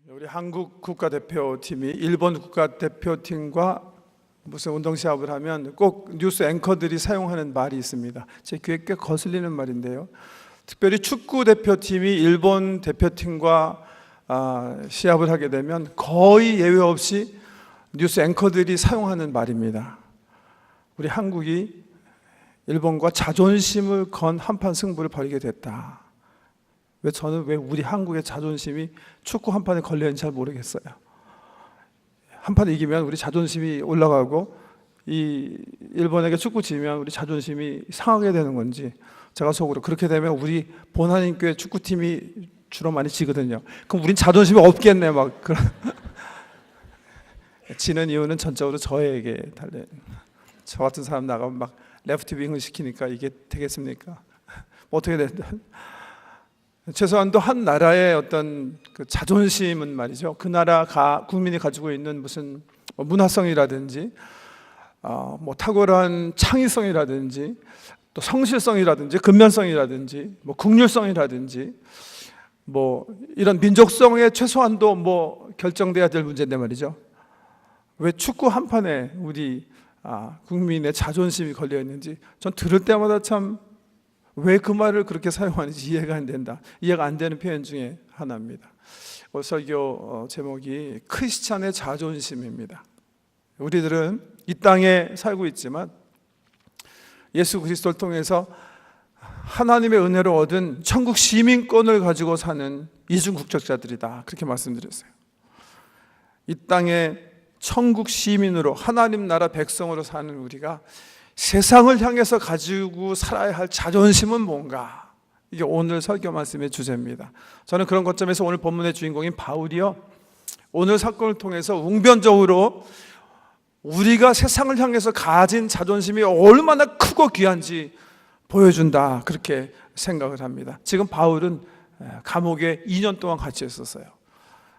우리 한국 국가대표팀이 일본 국가대표팀과 무슨 운동시합을 하면 꼭 뉴스 앵커들이 사용하는 말이 있습니다. 제 귀에 꽤 거슬리는 말인데요. 특별히 축구 대표팀이 일본 대표팀과 시합을 하게 되면 거의 예외 없이 뉴스 앵커들이 사용하는 말입니다. 우리 한국이 일본과 자존심을 건 한판 승부를 벌이게 됐다. 저는 왜 우리 한국의 자존심이 축구 한 판에 걸려있는지 잘 모르겠어요. 한 판 이기면 우리 자존심이 올라가고 이 일본에게 축구 지면 우리 자존심이 상하게 되는 건지, 제가 속으로 그렇게 되면 우리 본하님교회 축구팀이 주로 많이 지거든요. 그럼 우린 자존심이 없겠네 막 그런. 지는 이유는 전적으로 저에게 달려. 저 같은 사람 나가면 막 레프트 윙을 시키니까 이게 되겠습니까? 어떻게 된다? 최소한도 한 나라의 어떤 그 자존심은 말이죠. 그 나라 국민이 가지고 있는 무슨 문화성이라든지, 뭐 탁월한 창의성이라든지, 또 성실성이라든지, 근면성이라든지, 뭐 국률성이라든지, 뭐 이런 민족성의 최소한도 뭐 결정돼야 될 문제인데 말이죠. 왜 축구 한 판에 우리 국민의 자존심이 걸려 있는지 전 들을 때마다 참 왜 그 말을 그렇게 사용하는지 이해가 안 된다. 이해가 안 되는 표현 중에 하나입니다. 설교 제목이 크리스찬의 자존심입니다. 우리들은 이 땅에 살고 있지만 예수 그리스도를 통해서 하나님의 은혜로 얻은 천국 시민권을 가지고 사는 이중국적자들이다. 그렇게 말씀드렸어요. 이 땅에 천국 시민으로 하나님 나라 백성으로 사는 우리가 세상을 향해서 가지고 살아야 할 자존심은 뭔가? 이게 오늘 설교 말씀의 주제입니다. 저는 그런 관점에서 오늘 본문의 주인공인 바울이요, 오늘 사건을 통해서 웅변적으로 우리가 세상을 향해서 가진 자존심이 얼마나 크고 귀한지 보여준다, 그렇게 생각을 합니다. 지금 바울은 감옥에 2년 동안 같이 있었어요.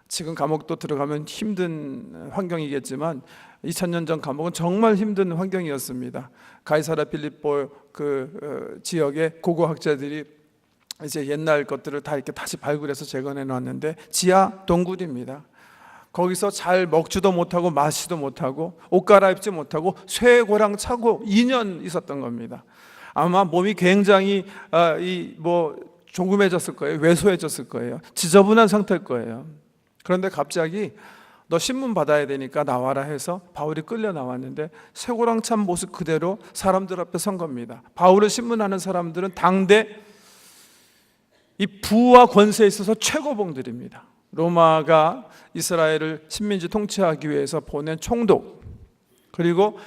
지금 감옥도 들어가면 힘든 환경이겠지만 2000년 전 감옥은 정말 힘든 환경이었습니다. 가이사랴 빌립보 그 지역의 고고학자들이 이제 옛날 것들을 다 이렇게 다시 발굴해서 재건해 놨는데 지하 동굴입니다. 거기서 잘 먹지도 못하고 마시지도 못하고 옷 갈아입지 못하고 쇠고랑 차고 2년 있었던 겁니다. 아마 몸이 굉장히 조금해졌을 거예요. 왜소해졌을 거예요. 지저분한 상태일 거예요. 그런데 갑자기 너 신문 받아야 되니까 나와라 해서 바울이 끌려 나왔는데 쇠고랑 찬 모습 그대로 사람들 앞에 선 겁니다. 바울을 신문하는 사람들은 당대 이 부와 권세에 있어서 최고봉들입니다. 로마가 이스라엘을 식민지 통치하기 위해서 보낸 총독, 그리고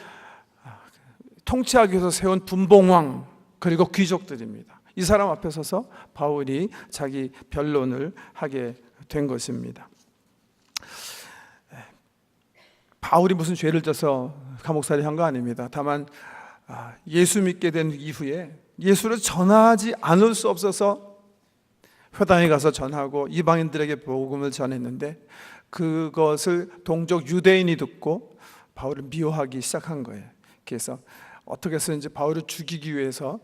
통치하기 위해서 세운 분봉왕, 그리고 귀족들입니다. 이 사람 앞에 서서 바울이 자기 변론을 하게 된 것입니다. 바울이 무슨 죄를 져서 감옥살이 한 거 아닙니다. 다만 예수 믿게 된 이후에 예수를 전하지 않을 수 없어서 회당에 가서 전하고 이방인들에게 복음을 전했는데 그것을 동족 유대인이 듣고 바울을 미워하기 시작한 거예요. 그래서 어떻게 해서든지 바울을 죽이기 위해서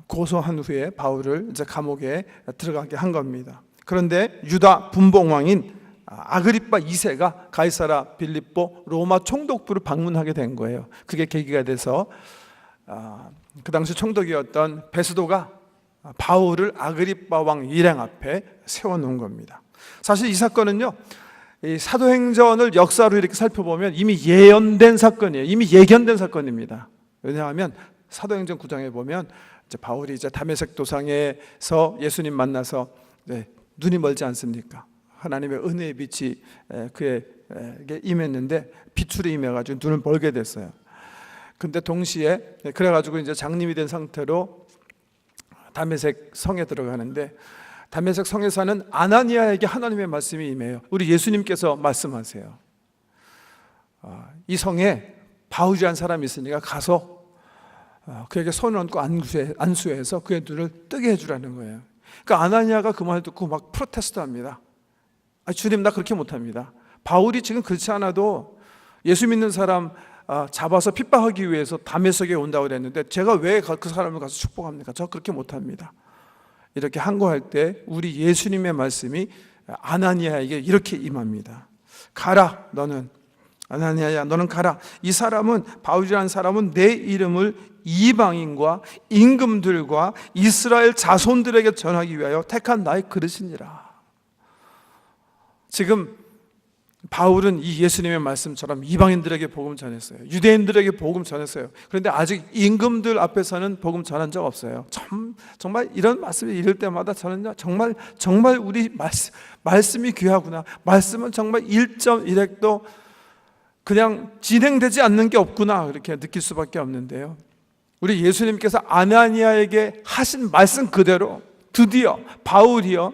고소한 후에 바울을 이제 감옥에 들어가게 한 겁니다. 그런데 유다 분봉왕인 아그리빠 2세가 가이사랴 빌립보 로마 총독부를 방문하게 된 거예요. 그게 계기가 돼서 그 당시 총독이었던 베스도가 바울을 아그리빠 왕 일행 앞에 세워놓은 겁니다. 사실 이 사건은요, 이 사도행전을 역사로 이렇게 살펴보면 이미 예언된 사건이에요. 이미 예견된 사건입니다. 왜냐하면 사도행전 9장에 보면 이제 바울이 이제 다메섹 도상에서 예수님 만나서 눈이 멀지 않습니까? 하나님의 은혜의 빛이 그에게 임했는데 비출이 임해가지고 눈을 멀게 됐어요. 근데 동시에 그래가지고 이제 장님이 된 상태로 다메섹 성에 들어가는데 다메섹 성에 사는 아나니아에게 하나님의 말씀이 임해요. 우리 예수님께서 말씀하세요. 이 성에 바울이라는 사람이 있으니까 가서 그에게 손을 얹고 안수해서 그의 눈을 뜨게 해주라는 거예요. 그러니까 아나니아가 그 말을 듣고 막 프로테스트합니다. 주님, 나 그렇게 못합니다. 바울이 지금 그렇지 않아도 예수 믿는 사람 잡아서 핍박하기 위해서 다메섹에 온다고 그랬는데 제가 왜 그 사람을 가서 축복합니까? 저 그렇게 못합니다. 이렇게 항거할 때 우리 예수님의 말씀이 아나니아에게 이렇게 임합니다. 가라, 너는. 아나니아야, 너는 가라. 이 사람은, 바울이라는 사람은 내 이름을 이방인과 임금들과 이스라엘 자손들에게 전하기 위하여 택한 나의 그릇이니라. 지금 바울은 이 예수님의 말씀처럼 이방인들에게 복음 전했어요. 유대인들에게 복음 전했어요. 그런데 아직 임금들 앞에서는 복음 전한 적 없어요. 정말 이런 말씀이 이럴 때마다 저는 정말 우리 말씀이 귀하구나. 말씀은 정말 1.1핵도 그냥 진행되지 않는 게 없구나, 이렇게 느낄 수밖에 없는데요. 우리 예수님께서 아나니아에게 하신 말씀 그대로 드디어 바울이요,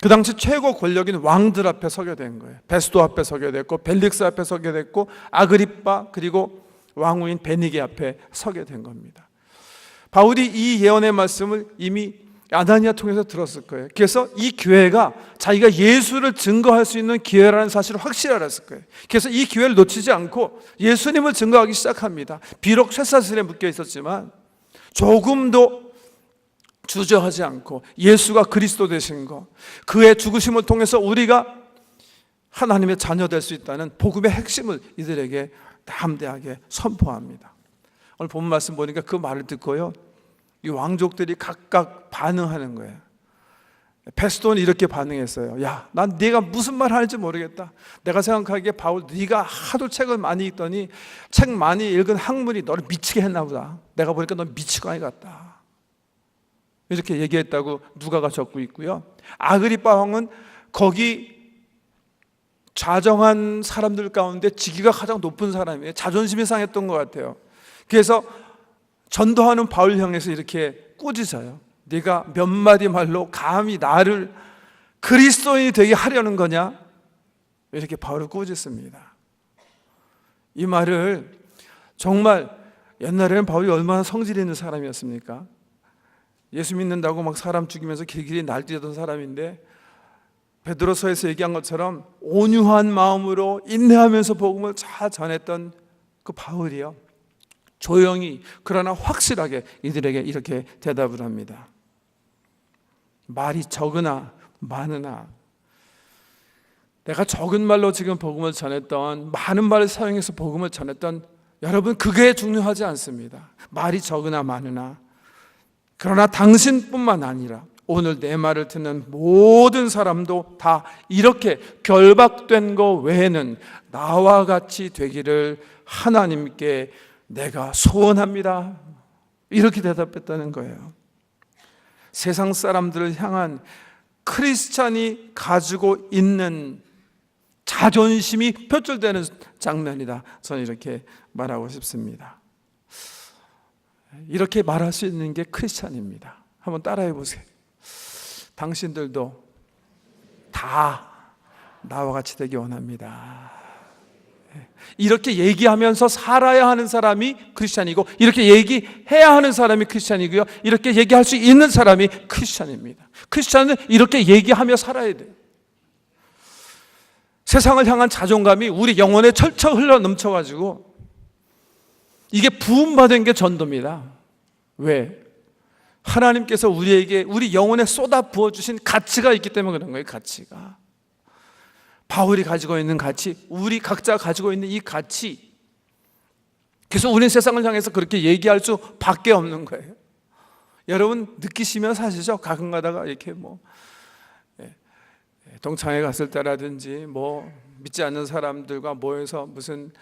그 당시 최고 권력인 왕들 앞에 서게 된 거예요. 베스도 앞에 서게 됐고, 벨릭스 앞에 서게 됐고, 아그리빠 그리고 왕후인 베니게 앞에 서게 된 겁니다. 바울이 이 예언의 말씀을 이미 아나니아 통해서 들었을 거예요. 그래서 이 기회가 자기가 예수를 증거할 수 있는 기회라는 사실을 확실히 알았을 거예요. 그래서 이 기회를 놓치지 않고 예수님을 증거하기 시작합니다. 비록 쇠사슬에 묶여 있었지만 조금도 주저하지 않고 예수가 그리스도 되신 것, 그의 죽으심을 통해서 우리가 하나님의 자녀 될 수 있다는 복음의 핵심을 이들에게 담대하게 선포합니다. 오늘 본 말씀 보니까 그 말을 듣고요, 이 왕족들이 각각 반응하는 거예요. 베스도는 이렇게 반응했어요. 야, 난 네가 무슨 말 하는지 모르겠다. 내가 생각하기에 바울, 네가 하도 책을 많이 읽더니 책 많이 읽은 학문이 너를 미치게 했나 보다. 내가 보니까 너 미치광이 같다. 이렇게 얘기했다고 누가가 적고 있고요. 아그리빠 왕은 거기 좌정한 사람들 가운데 직위가 가장 높은 사람이에요. 자존심이 상했던 것 같아요. 그래서 전도하는 바울 향해서 이렇게 꾸짖어요. 네가 몇 마디 말로 감히 나를 그리스도인이 되게 하려는 거냐? 이렇게 바울을 꾸짖습니다. 이 말을 정말 옛날에는 바울이 얼마나 성질 있는 사람이었습니까? 예수 믿는다고 막 사람 죽이면서 길길이 날뛰던 사람인데, 베드로서에서 얘기한 것처럼 온유한 마음으로 인내하면서 복음을 잘 전했던 그 바울이요, 조용히 그러나 확실하게 이들에게 이렇게 대답을 합니다. 말이 적으나 많으나, 내가 적은 말로 지금 복음을 전했던, 많은 말을 사용해서 복음을 전했던 여러분, 그게 중요하지 않습니다. 말이 적으나 많으나, 그러나 당신뿐만 아니라 오늘 내 말을 듣는 모든 사람도 다 이렇게 결박된 것 외에는 나와 같이 되기를 하나님께 내가 소원합니다. 이렇게 대답했다는 거예요. 세상 사람들을 향한 크리스찬이 가지고 있는 자존심이 표출되는 장면이다. 저는 이렇게 말하고 싶습니다. 이렇게 말할 수 있는 게 크리스찬입니다. 한번 따라해 보세요. 당신들도 다 나와 같이 되기 원합니다. 이렇게 얘기하면서 살아야 하는 사람이 크리스찬이고, 이렇게 얘기해야 하는 사람이 크리스찬이고요, 이렇게 얘기할 수 있는 사람이 크리스찬입니다. 크리스찬은 이렇게 얘기하며 살아야 돼요. 세상을 향한 자존감이 우리 영혼에 철철 흘러 넘쳐가지고 이게 부음받은 게 전도입니다. 왜? 하나님께서 우리에게, 우리 영혼에 쏟아 부어주신 가치가 있기 때문에 그런 거예요. 가치가, 바울이 가지고 있는 가치, 우리 각자 가지고 있는 이 가치, 그래서 우리는 세상을 향해서 그렇게 얘기할 수밖에 없는 거예요. 여러분 느끼시면 사시죠? 가끔 가다가 이렇게 동창회 갔을 때라든지 믿지 않는 사람들과 모여서 무슨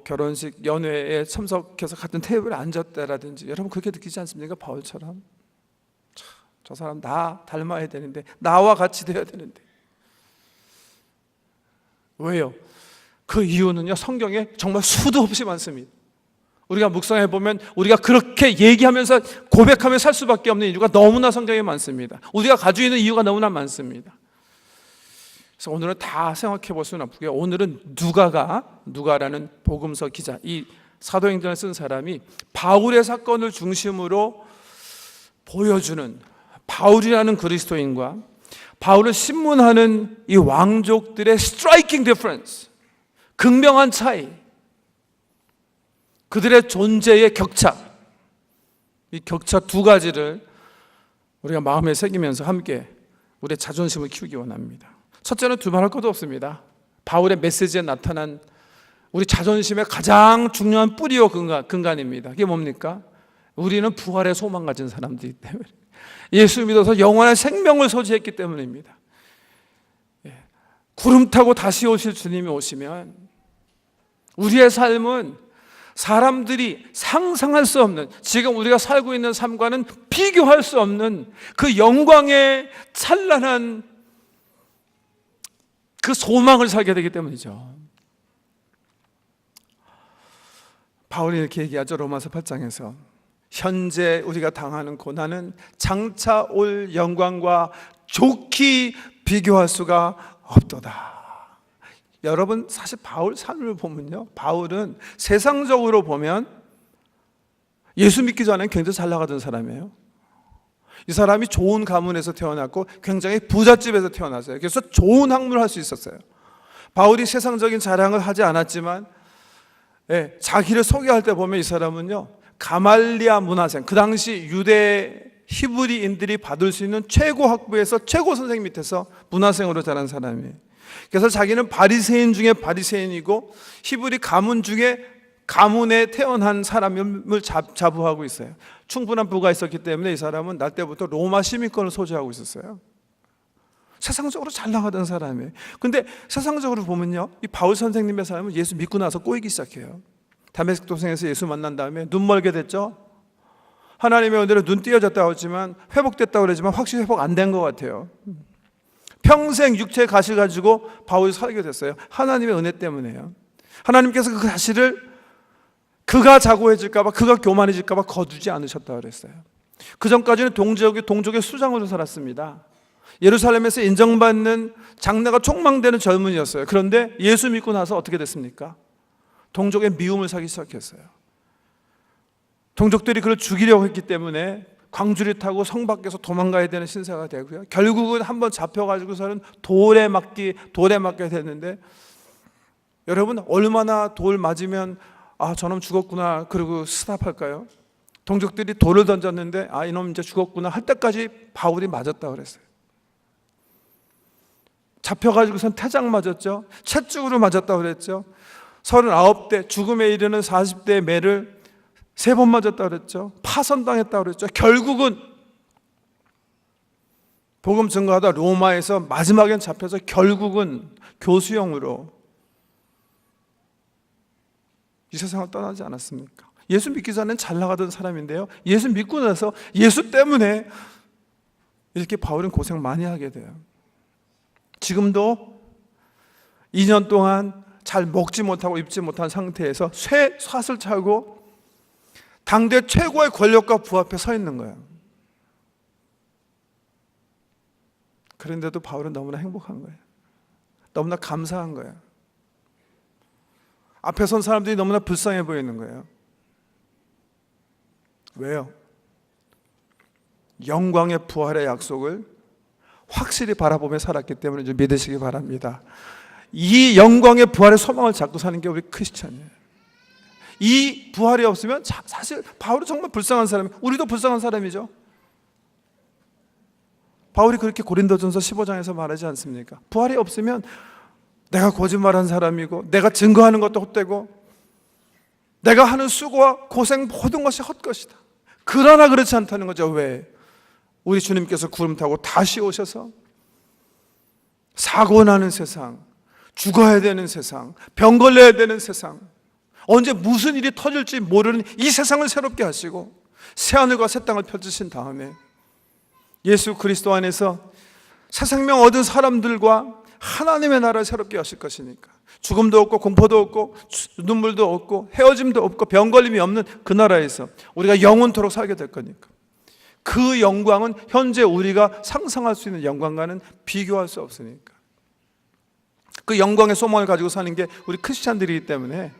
결혼식 연회에 참석해서 같은 테이블에 앉았다라든지, 여러분 그렇게 느끼지 않습니까? 바울처럼 저 사람 나 닮아야 되는데, 나와 같이 되어야 되는데. 왜요? 그 이유는요, 성경에 정말 수도 없이 많습니다. 우리가 묵상해 보면 우리가 그렇게 얘기하면서 고백하며 살 수밖에 없는 이유가 너무나 성경에 많습니다. 우리가 가지고 있는 이유가 너무나 많습니다. 그래서 오늘은 다 생각해 볼 수는 없고요, 오늘은 누가라는 복음서 기자, 이 사도행전을 쓴 사람이 바울의 사건을 중심으로 보여주는 바울이라는 그리스도인과 바울을 신문하는 이 왕족들의 스트라이킹 디퍼런스, 극명한 차이, 그들의 존재의 격차, 이 격차 두 가지를 우리가 마음에 새기면서 함께 우리의 자존심을 키우기 원합니다. 첫째는 두말할 것도 없습니다. 바울의 메시지에 나타난 우리 자존심의 가장 중요한 뿌리요 근간입니다. 그게 뭡니까? 우리는 부활의 소망 가진 사람들이기 때문에, 예수 믿어서 영원한 생명을 소지했기 때문입니다. 구름 타고 다시 오실 주님이 오시면 우리의 삶은 사람들이 상상할 수 없는, 지금 우리가 살고 있는 삶과는 비교할 수 없는 그 영광의 찬란한 그 소망을 살게 되기 때문이죠. 바울이 이렇게 얘기하죠. 로마서 8장에서 현재 우리가 당하는 고난은 장차 올 영광과 좋게 비교할 수가 없도다. 여러분, 사실 바울 삶을 보면요, 바울은 세상적으로 보면 예수 믿기 전에 굉장히 잘 나가던 사람이에요. 이 사람이 좋은 가문에서 태어났고 굉장히 부잣집에서 태어났어요. 그래서 좋은 학문을 할 수 있었어요. 바울이 세상적인 자랑을 하지 않았지만 자기를 소개할 때 보면 이 사람은요, 가말리아 문화생, 그 당시 유대 히브리인들이 받을 수 있는 최고 학부에서 최고 선생님 밑에서 문화생으로 자란 사람이에요. 그래서 자기는 바리새인 중에 바리새인이고 히브리 가문 중에 가문에 태어난 사람을 자부하고 있어요. 충분한 부가 있었기 때문에 이 사람은 날 때부터 로마 시민권을 소지하고 있었어요. 세상적으로 잘 나가던 사람이에요. 근데 세상적으로 보면요, 이 바울 선생님의 삶은 예수 믿고 나서 꼬이기 시작해요. 다메섹 도성에서 예수 만난 다음에 눈 멀게 됐죠. 하나님의 은혜로 눈 띄어졌다고 하지만, 회복됐다고 그러지만 확실히 회복 안 된 것 같아요. 평생 육체의 가시 가지고 바울이 살게 됐어요. 하나님의 은혜 때문에요. 하나님께서 그 가시를 그가 자고해질까 봐, 그가 교만해질까 봐 거두지 않으셨다고 그랬어요. 그 전까지는 동족의 수장으로 살았습니다. 예루살렘에서 인정받는, 장래가 촉망되는 젊은이였어요. 그런데 예수 믿고 나서 어떻게 됐습니까? 동족의 미움을 사기 시작했어요. 동족들이 그를 죽이려고 했기 때문에 광주리 타고 성 밖에서 도망가야 되는 신세가 되고요. 결국은 한번 잡혀가지고서는 돌에 맞게 됐는데, 여러분, 얼마나 돌 맞으면 저놈 죽었구나 그러고 스탑할까요? 동족들이 돌을 던졌는데 이놈 이제 죽었구나 할 때까지 바울이 맞았다고 그랬어요. 잡혀가지고선 태장 맞았죠. 채찍으로 맞았다고 그랬죠. 39대, 죽음에 이르는 40대의 매를 3번 맞았다고 그랬죠. 파선당했다고 그랬죠. 결국은 복음 증거하다 로마에서 마지막엔 잡혀서 결국은 교수형으로 이 세상을 떠나지 않았습니까? 예수 믿기 전엔 잘 나가던 사람인데요, 예수 믿고 나서 예수 때문에 이렇게 바울은 고생 많이 하게 돼요. 지금도 2년 동안 잘 먹지 못하고 입지 못한 상태에서 쇠사슬 차고 당대 최고의 권력과 부 앞에 서 있는 거예요. 그런데도 바울은 너무나 행복한 거예요. 너무나 감사한 거예요. 앞에 선 사람들이 너무나 불쌍해 보이는 거예요. 왜요? 영광의 부활의 약속을 확실히 바라보며 살았기 때문에 좀 믿으시기 바랍니다. 이 영광의 부활의 소망을 잡고 사는 게 우리 크리스찬이에요. 이 부활이 없으면 사실 바울은 정말 불쌍한 사람이에요. 우리도 불쌍한 사람이죠. 바울이 그렇게 고린도전서 15장에서 말하지 않습니까? 부활이 없으면 내가 거짓말한 사람이고, 내가 증거하는 것도 헛되고, 내가 하는 수고와 고생 모든 것이 헛것이다. 그러나 그렇지 않다는 거죠. 왜? 우리 주님께서 구름 타고 다시 오셔서 사고 나는 세상, 죽어야 되는 세상, 병 걸려야 되는 세상, 언제 무슨 일이 터질지 모르는 이 세상을 새롭게 하시고 새하늘과 새 땅을 펼치신 다음에 예수 그리스도 안에서 새 생명 얻은 사람들과 하나님의 나라를 새롭게 하실 것이니까, 죽음도 없고 공포도 없고 눈물도 없고 헤어짐도 없고 병걸림이 없는 그 나라에서 우리가 영원토록 살게 될 거니까, 그 영광은 현재 우리가 상상할 수 있는 영광과는 비교할 수 없으니까, 그 영광의 소망을 가지고 사는 게 우리 크리스찬들이기 때문에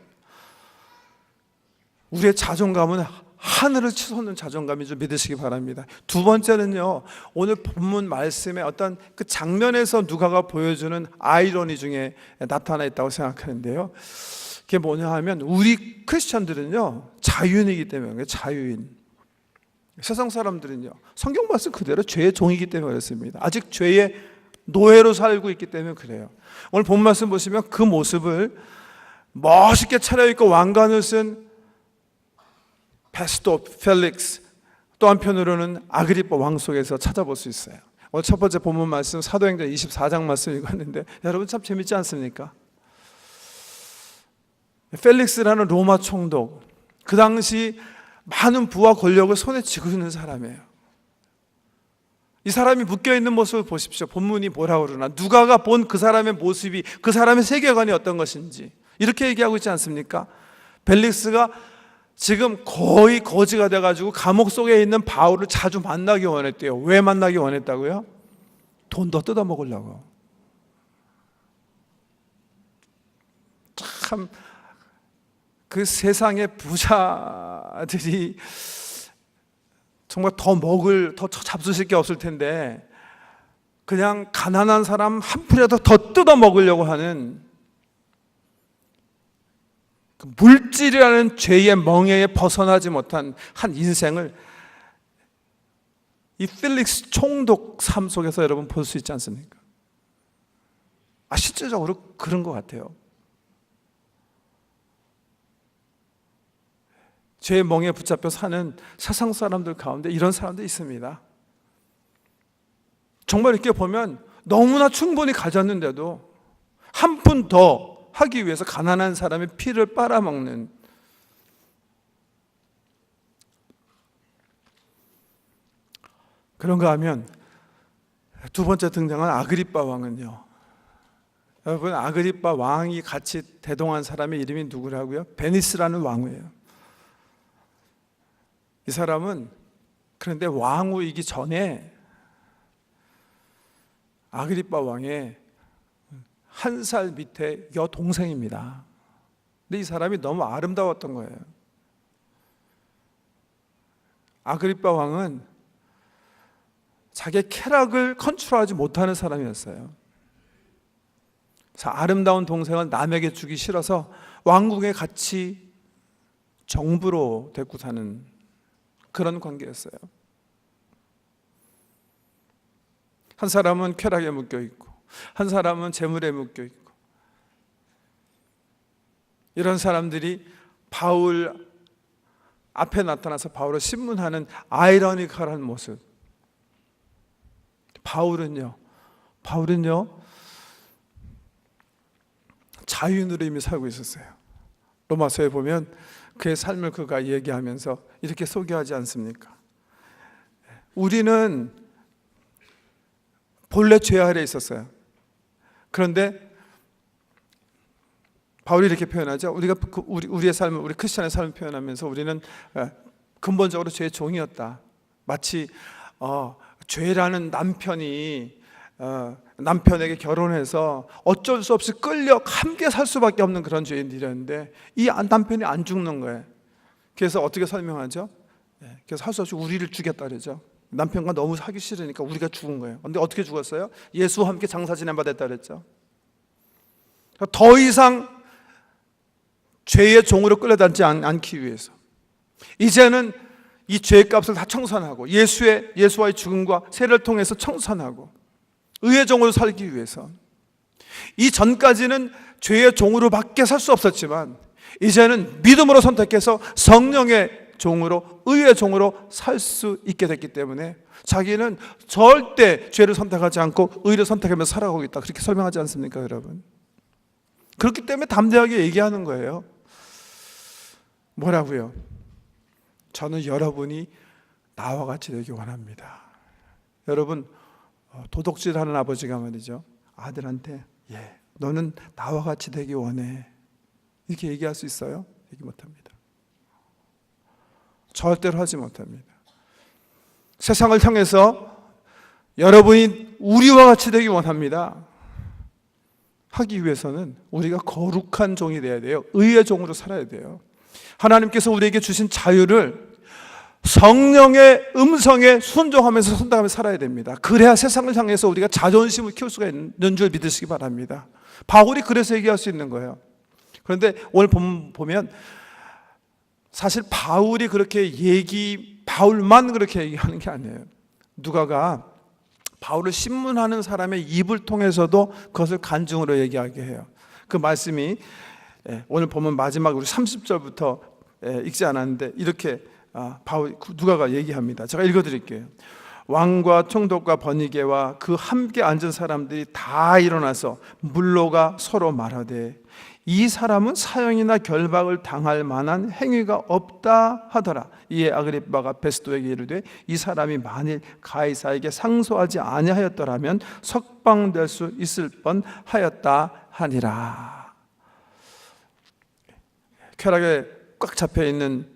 우리의 자존감은 하늘을 치솟는 자존감인 줄 믿으시기 바랍니다. 두 번째는요, 오늘 본문 말씀의 어떤 그 장면에서 누가가 보여주는 아이러니 중에 나타나 있다고 생각하는데요, 그게 뭐냐 하면 우리 크리스천들은요 자유인이기 때문에. 자유인, 세상 사람들은요, 성경 말씀 그대로 죄의 종이기 때문에 그렇습니다. 아직 죄의 노예로 살고 있기 때문에 그래요. 오늘 본 말씀 보시면 그 모습을 멋있게 차려입고 왕관을 쓴 베스토 펠릭스, 또 한편으로는 아그리빠 왕 속에서 찾아볼 수 있어요. 오늘 첫 번째 본문 말씀 사도행전 24장 말씀 읽었는데 여러분 참 재밌지 않습니까? 펠릭스라는 로마 총독, 그 당시 많은 부와 권력을 손에 쥐고 있는 사람이에요. 이 사람이 묶여있는 모습을 보십시오. 본문이 뭐라고 그러나, 누가가 본 그 사람의 모습이, 그 사람의 세계관이 어떤 것인지 이렇게 얘기하고 있지 않습니까? 펠릭스가 지금 거의 거지가 돼가지고 감옥 속에 있는 바울을 자주 만나기 원했대요. 왜 만나기 원했다고요? 돈 더 뜯어먹으려고. 참 그 세상의 부자들이 정말 더 잡수실 게 없을 텐데 그냥 가난한 사람 한 푼이라도 더 뜯어먹으려고 하는 그 물질이라는 죄의 멍에에 벗어나지 못한 한 인생을 이 펠릭스 총독 삶 속에서 여러분 볼 수 있지 않습니까? 실질적으로 그런 것 같아요. 죄의 멍에 붙잡혀 사는 세상 사람들 가운데 이런 사람도 있습니다. 정말 이렇게 보면 너무나 충분히 가졌는데도 한 푼 더 하기 위해서 가난한 사람의 피를 빨아먹는, 그런가 하면 두 번째 등장한 아그리빠 왕은요, 여러분 아그리빠 왕이 같이 대동한 사람의 이름이 누구라고요? 베니스라는 왕이에요. 이 사람은 그런데 왕후이기 전에 아그리빠 왕의 한 살 밑에 여동생입니다. 근데 이 사람이 너무 아름다웠던 거예요. 아그리빠 왕은 자기의 쾌락을 컨트롤하지 못하는 사람이었어요. 그래서 아름다운 동생을 남에게 주기 싫어서 왕궁에 같이 정부로 데리고 사는 그런 관계였어요. 한 사람은 쾌락에 묶여 있고 한 사람은 재물에 묶여 있고, 이런 사람들이 바울 앞에 나타나서 바울을 신문하는 아이러니컬한 모습. 바울은요 자유누림이 살고 있었어요. 로마서에 보면 그의 삶을 그가 얘기하면서 이렇게 소개하지 않습니까? 우리는 본래 죄 아래 있었어요. 그런데 바울이 이렇게 표현하죠. 우리가 우리의 삶을, 우리 크리스천의 삶을 표현하면서 우리는 근본적으로 죄의 종이었다. 마치 죄라는 남편이 남편에게 결혼해서 어쩔 수 없이 끌려 함께 살 수밖에 없는 그런 죄인들이었는데 이 남편이 안 죽는 거예요. 그래서 어떻게 설명하죠? 그래서 할 수 없이 우리를 죽였다 그러죠. 남편과 너무 사기 싫으니까 우리가 죽은 거예요. 그런데 어떻게 죽었어요? 예수와 함께 장사 지낸 바 됐다 그랬죠. 더 이상 죄의 종으로 끌려다니지 않기 위해서 이제는 이 죄의 값을 다 청산하고 예수와의 죽음과 세례를 통해서 청산하고 의의 종으로 살기 위해서, 이 전까지는 죄의 종으로밖에 살 수 없었지만 이제는 믿음으로 선택해서 성령의 종으로, 의의 종으로 살 수 있게 됐기 때문에 자기는 절대 죄를 선택하지 않고 의를 선택하면서 살아가고 있다, 그렇게 설명하지 않습니까 여러분? 그렇기 때문에 담대하게 얘기하는 거예요. 뭐라고요? 저는 여러분이 나와 같이 되기 원합니다. 여러분, 도둑질하는 아버지가 말이죠, 아들한테 너는 나와 같이 되기 원해, 이렇게 얘기할 수 있어요? 얘기 못합니다. 절대로 하지 못합니다. 세상을 향해서 여러분이 우리와 같이 되기 원합니다. 하기 위해서는 우리가 거룩한 종이 되어야 돼요. 의의 종으로 살아야 돼요. 하나님께서 우리에게 주신 자유를 성령의 음성에 순종하면서 선택하면서 살아야 됩니다. 그래야 세상을 향해서 우리가 자존심을 키울 수가 있는 줄 믿으시기 바랍니다. 바울이 그래서 얘기할 수 있는 거예요. 그런데 오늘 보면 사실 바울만 그렇게 얘기하는 게 아니에요. 누가가 바울을 신문하는 사람의 입을 통해서도 그것을 간증으로 얘기하게 해요. 그 말씀이 오늘 보면 마지막 우리 30절부터 읽지 않았는데 이렇게 누가가 얘기합니다. 제가 읽어드릴게요. 왕과 총독과 번이게와 그 함께 앉은 사람들이 다 일어나서 물로가 서로 말하되 이 사람은 사형이나 결박을 당할 만한 행위가 없다 하더라. 이에 아그리빠가 베스도에게 이르되 이 사람이 만일 가이사에게 상소하지 아니하였더라면 석방될 수 있을 뻔하였다 하니라. 쾌락에 꽉 잡혀있는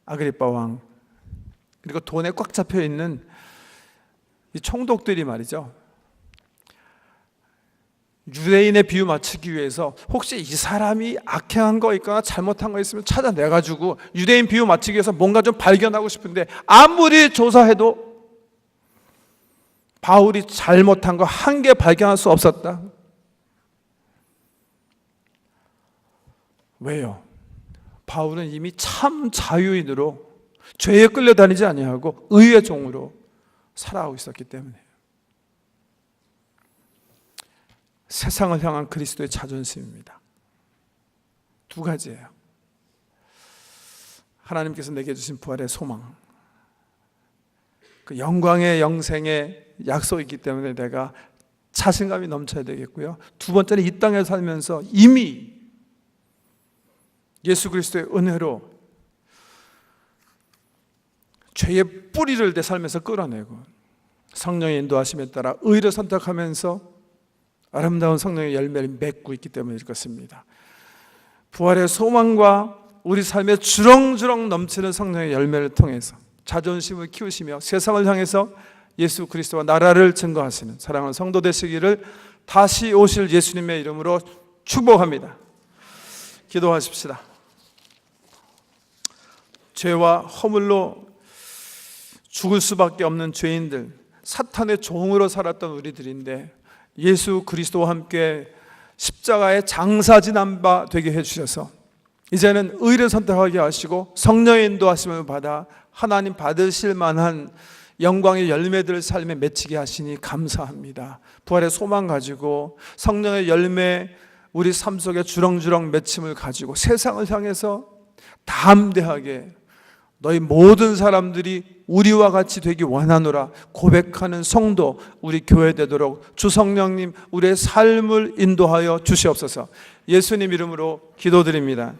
아그리빠 왕, 그리고 돈에 꽉 잡혀있는 이 총독들이 말이죠, 유대인의 비유 맞추기 위해서 혹시 이 사람이 악행한 거 있거나 잘못한 거 있으면 찾아내가지고 유대인 비유 맞추기 위해서 뭔가 좀 발견하고 싶은데 아무리 조사해도 바울이 잘못한 거 한 개 발견할 수 없었다. 왜요? 바울은 이미 참 자유인으로 죄에 끌려다니지 아니하고 의의 종으로 살아가고 있었기 때문이에요. 세상을 향한 그리스도의 자존심입니다. 두 가지예요. 하나님께서 내게 주신 부활의 소망, 그 영광의 영생의 약속이 있기 때문에 내가 자신감이 넘쳐야 되겠고요. 두 번째는 이 땅에 살면서 이미 예수 그리스도의 은혜로 죄의 뿌리를 내 삶에서 끌어내고 성령의 인도하심에 따라 의를 선택하면서 아름다운 성령의 열매를 맺고 있기 때문일 것입니다. 부활의 소망과 우리 삶에 주렁주렁 넘치는 성령의 열매를 통해서 자존심을 키우시며 세상을 향해서 예수 그리스도와 나라를 증거하시는 사랑하는 성도 되시기를 다시 오실 예수님의 이름으로 축복합니다. 기도하십시다. 죄와 허물로 죽을 수밖에 없는 죄인들, 사탄의 종으로 살았던 우리들인데 예수 그리스도와 함께 십자가의 장사지난 바 되게 해주셔서 이제는 의를 선택하게 하시고 성령의 인도하심을 받아 하나님 받으실 만한 영광의 열매들을 삶에 맺히게 하시니 감사합니다. 부활의 소망 가지고 성령의 열매 우리 삶 속에 주렁주렁 맺힘을 가지고 세상을 향해서 담대하게 너희 모든 사람들이 우리와 같이 되기 원하노라 고백하는 성도 우리 교회 되도록 주 성령님 우리의 삶을 인도하여 주시옵소서. 예수님 이름으로 기도드립니다.